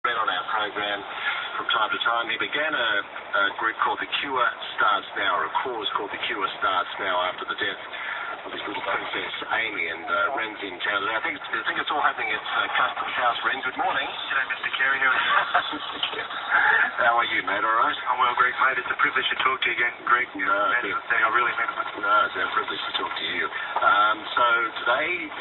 Ren on our program from time to time. He began a group called The Cure Starts Now, or a cause called The Cure Starts Now, after the death of his little princess Amy, and Ren's in town today. I think it's all happening at Customs House. Ren, good morning. G'day, Mr. Cary. How are you? How are you, mate? All right? I'm well, Greg, mate. It's a privilege to talk to you again, Greg. No, I really mean it. No, it's our privilege to talk to you. So today,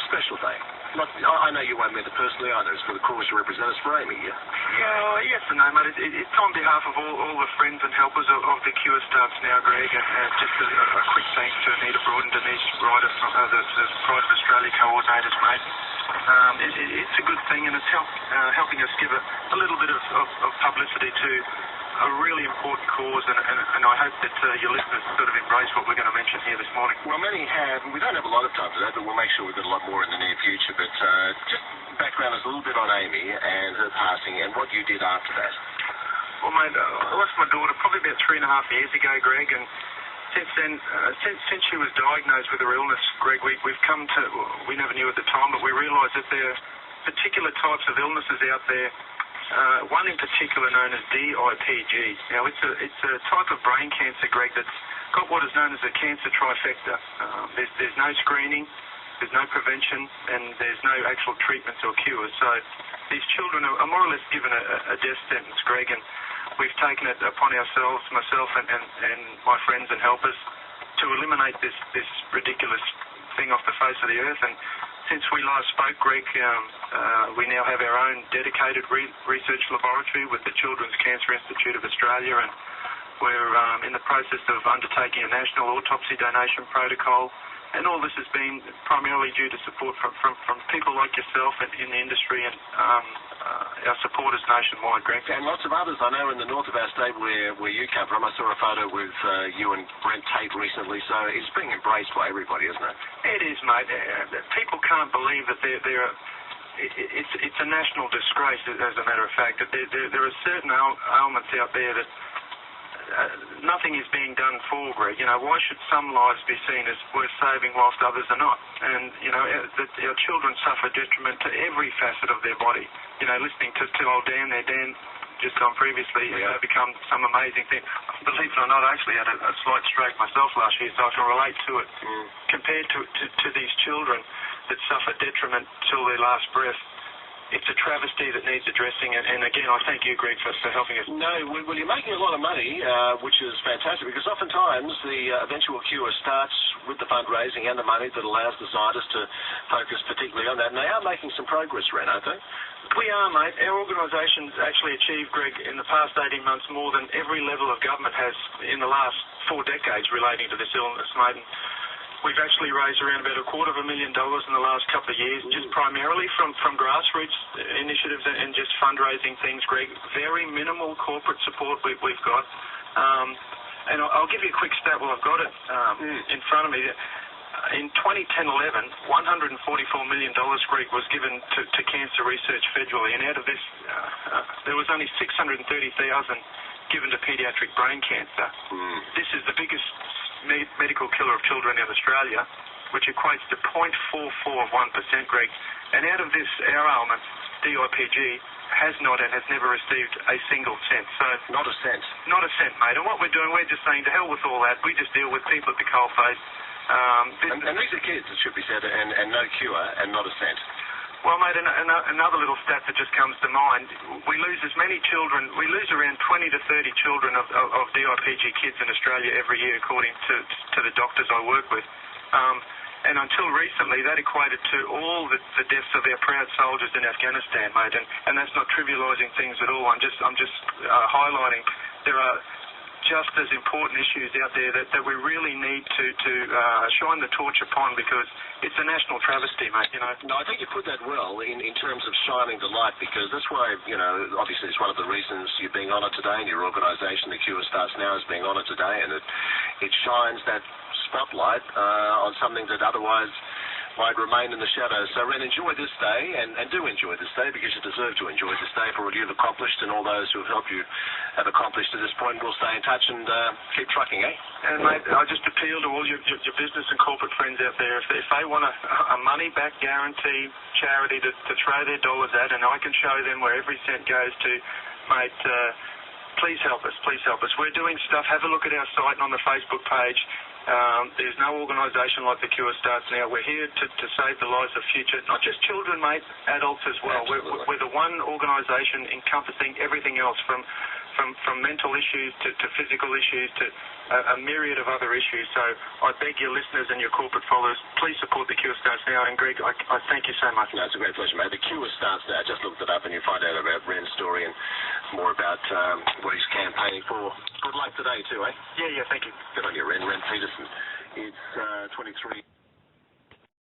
special day. I know you won't meet it personally. I know it's for the cause you represent. It's for Amy, yeah? Yeah, yes and no, mate. It's on behalf of all the friends and helpers of The Cure Starts Now, Greg. And just a quick thanks to Anita Broad and Denise Ryder from the Pride of Australia coordinators, mate. It's a good thing, and it's helping us give a little bit of publicity to a really important cause, and I hope that your listeners sort of embrace what we're going to mention here this morning. Well, many have, and we don't have a lot of time today, but we'll make sure we've got a lot more in the near future. But just background is a little bit on Amy and her passing and what you did after that. Well, mate, I lost my daughter probably about 3.5 years ago, Greg, and since then, since she was diagnosed with her illness, Greg, we've come to, we never knew at the time, but we realised that there are particular types of illnesses out there. One in particular known as DIPG. Now, it's a type of brain cancer, Greg, that's got what is known as a cancer trifecta. There's no screening, there's no prevention, and there's no actual treatments or cures. So these children are more or less given a death sentence, Greg, and we've taken it upon ourselves, myself and my friends and helpers, to eliminate this ridiculous thing off the face of the earth. And since we last spoke, Greg, we now have our own dedicated research laboratory with the Children's Cancer Institute of Australia, and we're in the process of undertaking a national autopsy donation protocol. And all this has been primarily due to support from people like yourself and in the industry and our supporters nationwide, Greg. And lots of others. I know in the north of our state where you come from, I saw a photo with you and Ren recently, so it's being embraced by everybody, isn't it? It is, mate. People can't believe that it's a national disgrace, as a matter of fact, that there are certain ailments out there that nothing is being done for, Greg. You know, why should some lives be seen as worth saving whilst others are not? And, you know, our children suffer detriment to every facet of their body. You know, listening to old Dan there, Dan just on previously, become some amazing thing. Believe it or not, I actually had a slight stroke myself last year, so I can relate to it. Compared to these children that suffer detriment till their last breath, it's a travesty that needs addressing, and again, I thank you, Greg, for helping us. No, well, you're making a lot of money, which is fantastic, because oftentimes the eventual cure starts with the fundraising and the money that allows the scientists to focus particularly on that, and they are making some progress, Ren, aren't they? We are, mate. Our organisation's actually achieved, Greg, in the past 18 months more than every level of government has in the last 4 decades relating to this illness, mate. And we've actually raised around about $250,000 in the last couple of years, just primarily from grassroots initiatives and just fundraising things, Greg. Very minimal corporate support we've got. And I'll give you a quick stat while I've got it in front of me. In 2010-11, $144 million, Greg, was given to cancer research federally, and out of this, there was only $630,000 given to paediatric brain cancer. This is the biggest medical killer of children in Australia, which equates to 0.44%, Greg. And out of this, our ailment, DIPG, has not and has never received a single cent. So not a cent? Not a cent, mate. And what we're doing, we're just saying, to hell with all that. We just deal with people at the coalface. And these are kids, it should be said, and no cure and not a cent. Well, mate, another little stat that just comes to mind, we lose as many children, we lose around 20 to 30 children of DIPG kids in Australia every year, according to the doctors I work with. And until recently, that equated to all the deaths of our proud soldiers in Afghanistan, mate, and that's not trivialising things at all. I'm just highlighting there are just as important issues out there that we really need to shine the torch upon, because it's a national travesty, mate, you know. No, I think you put that well in terms of shining the light, because that's why, you know, obviously it's one of the reasons you're being honoured today, and your organisation, The Cure Starts Now, is being honoured today, and it shines that spotlight on something that otherwise might remain in the shadows. So, Ren, enjoy this day, and do enjoy this day, because you deserve to enjoy this day for what you've accomplished and all those who have helped you have accomplished to this point. We'll stay in touch and keep trucking, eh? And, mate, I just appeal to all your business and corporate friends out there. If they want a money-back guarantee charity to throw their dollars at, and I can show them where every cent goes to, mate, please help us. Please help us. We're doing stuff. Have a look at our site and on the Facebook page. There's no organisation like The Cure Starts Now. We're here to save the lives of future, not just children, mate, adults as well. We're the one organisation encompassing everything else, from mental issues to physical issues to a myriad of other issues. So I beg your listeners and your corporate followers, please support The Cure Starts Now. And Greg, I thank you so much. No, it's a great pleasure, mate. The Cure Starts Now. Just looked it up and you find out about Ren's story and more about what he's campaigning for. Good luck today too, eh? Yeah, thank you. Good on you, Ren. Ren Pedersen. It's 23.